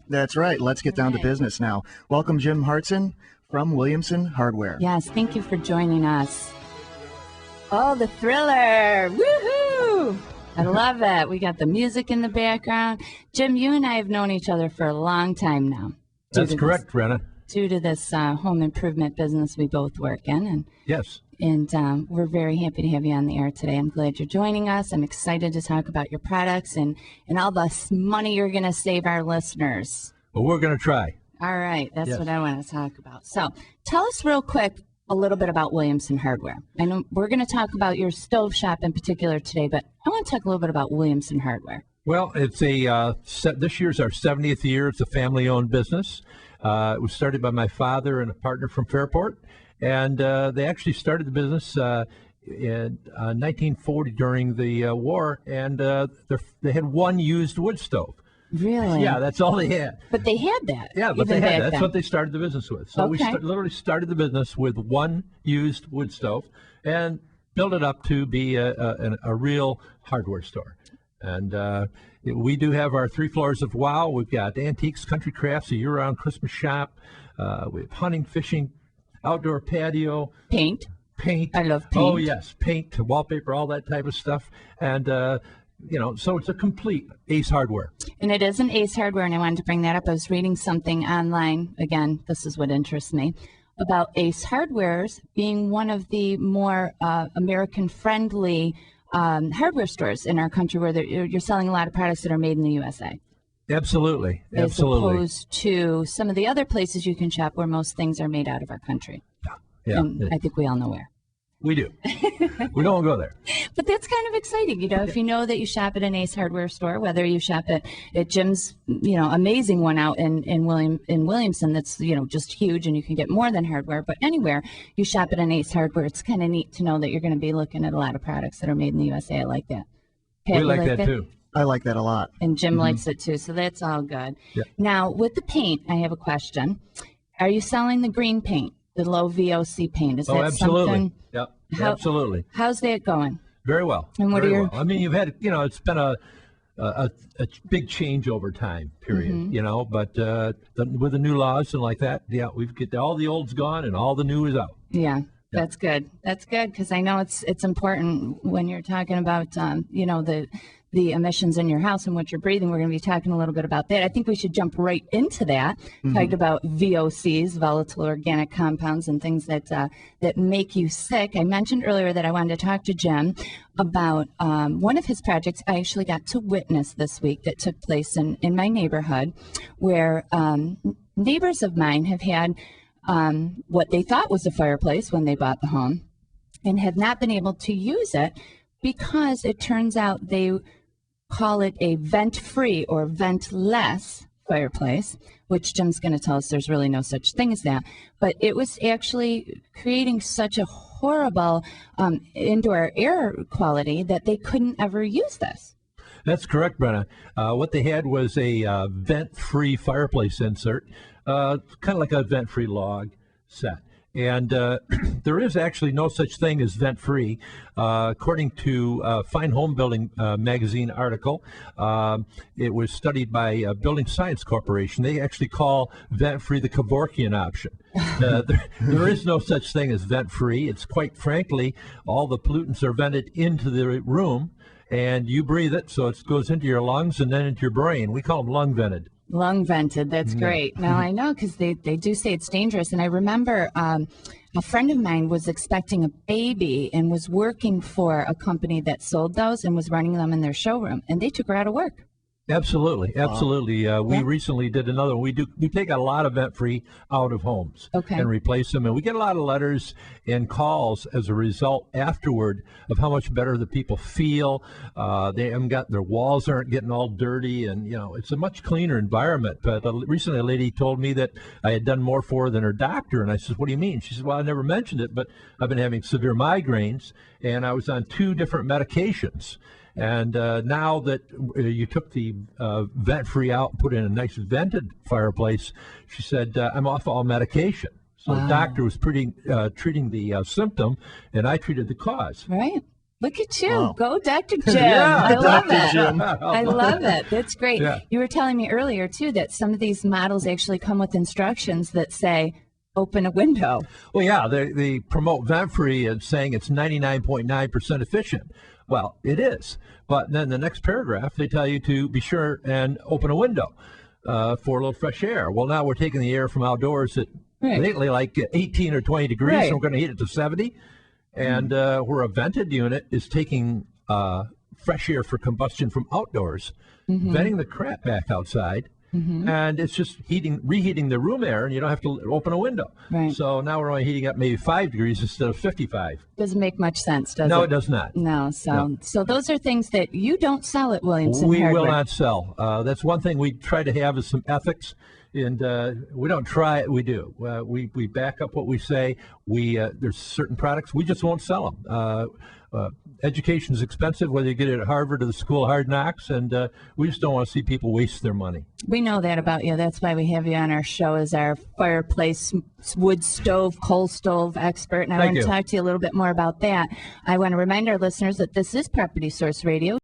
That's right. Let's get down to business now. Welcome, Jim Hartson from Williamson Hardware. Yes, thank you for joining us. Oh, the thriller. Woohoo! I love it. We got the music in the background. Jim, you and I have known each other for a long time now. That's correct, Brenna. Due to this home improvement business we both work in. And yes. And we're very happy to have you on the air today. I'm glad you're joining us. I'm excited to talk about your products and all the money you're going to save our listeners. Well, we're going to try. All right. That's what I want to talk about. So tell us real quick a little bit about Williamson Hardware. I know we're going to talk about your stove shop in particular today, but I want to talk a little bit about Williamson Hardware. Well, it's this year's our 70th year. It's a family-owned business. It was started by my father and a partner from Fairport. And they actually started the business in 1940 during the war, and they had one used wood stove. Really? Yeah, that's all they had. But they had that. Yeah, but they had that. That's what they started the business with. So we literally started the business with one used wood stove and built it up to be a real hardware store. And we do have our 3 floors of WOW. We've got antiques, country crafts, a year-round Christmas shop. We have hunting, fishing, outdoor patio. Paint. I love paint. Oh, yes. Paint, wallpaper, all that type of stuff. And, so it's a complete Ace Hardware. And it is an Ace Hardware, and I wanted to bring that up. I was reading something online. Again, this is what interests me. About Ace Hardware's being one of the more American-friendly hardware stores in our country where you're selling a lot of products that are made in the USA. Absolutely. As opposed to some of the other places you can shop where most things are made out of our country. Yeah. And I think we all know where. We do. We don't go there. But that's kind of exciting, if you know that you shop at an Ace Hardware store, whether you shop at Jim's, amazing one out in Williamson that's, just huge and you can get more than hardware, but anywhere you shop at an Ace Hardware, it's kind of neat to know that you're going to be looking at a lot of products that are made in the USA. I like that. Pat, we like that too. I like that a lot. And Jim likes it too, so that's all good. Yeah. Now, with the paint, I have a question. Are you selling the green paint, the low VOC paint? Is that absolutely. something? Yep. Absolutely. How's that going? Very well. And what Very are your? well. I mean, you've had, it's been a big change over time, period. But with the new laws and like that, we've get all the old's gone and all the new is out. Yeah. That's good. That's good because I know it's important when you're talking about the emissions in your house and what you're breathing. We're going to be talking a little bit about that. I think we should jump right into that. Talking about VOCs, volatile organic compounds, and things that make you sick. I mentioned earlier that I wanted to talk to Jim about one of his projects I actually got to witness this week that took place in my neighborhood, where neighbors of mine have had what they thought was a fireplace when they bought the home and have not been able to use it because it turns out they call it a vent-free or vent-less fireplace, which Jim's going to tell us there's really no such thing as that. But it was actually creating such a horrible indoor air quality that they couldn't ever use this. That's correct, Brenna. What they had was a vent-free fireplace insert, kind of like a vent-free log set. And there is actually no such thing as vent-free. According to Fine Home Building magazine article, it was studied by Building Science Corporation. They actually call vent-free the Kevorkian option. There is no such thing as vent-free. It's quite frankly, all the pollutants are vented into the room, and you breathe it, so it goes into your lungs and then into your brain. We call them lung vented. Lung vented, that's great. Now I know because they do say it's dangerous. And I remember a friend of mine was expecting a baby and was working for a company that sold those and was running them in their showroom. And they took her out of work. Absolutely. We recently did another. We take a lot of vent-free out of homes and replace them, and we get a lot of letters and calls as a result afterward of how much better the people feel. They haven't got their walls aren't getting all dirty, and it's a much cleaner environment. But recently, a lady told me that I had done more for her than her doctor, and I said, "What do you mean?" She said, "Well, I never mentioned it, but I've been having severe migraines, and I was on 2 different medications." And now that you took the vent-free out and put in a nice vented fireplace, she said, I'm off all medication. So the doctor was treating the symptom, and I treated the cause. Right. Look at you. Wow. Go, Dr. Jim. Yeah, I love Dr. it. Jim. I love it. That's great. Yeah. You were telling me earlier, too, that some of these models actually come with instructions that say, open a window. Well, yeah, they promote vent-free and saying it's 99.9% efficient. Well, it is. But then the next paragraph, they tell you to be sure and open a window for a little fresh air. Well, now we're taking the air from outdoors at lately like 18 or 20 degrees, Right. and we're going to heat it to 70. And where a vented unit is taking fresh air for combustion from outdoors, venting the crap back outside, and it's just reheating the room air, and you don't have to open a window. Right. So now we're only heating up maybe 5 degrees instead of 55. Doesn't make much sense, does it? No, it does not. No. No. So those are things that you don't sell at Williamson We Hardware. will not sell. That's one thing we try to have is some ethics. And we don't try it, we do. We back up what we say. There's certain products, we just won't sell them. Education is expensive, whether you get it at Harvard or the School of Hard Knocks, and we just don't want to see people waste their money. We know that about you. That's why we have you on our show as our fireplace, wood stove, coal stove expert. And I want to talk to you a little bit more about that. I want to remind our listeners that this is Property Source Radio.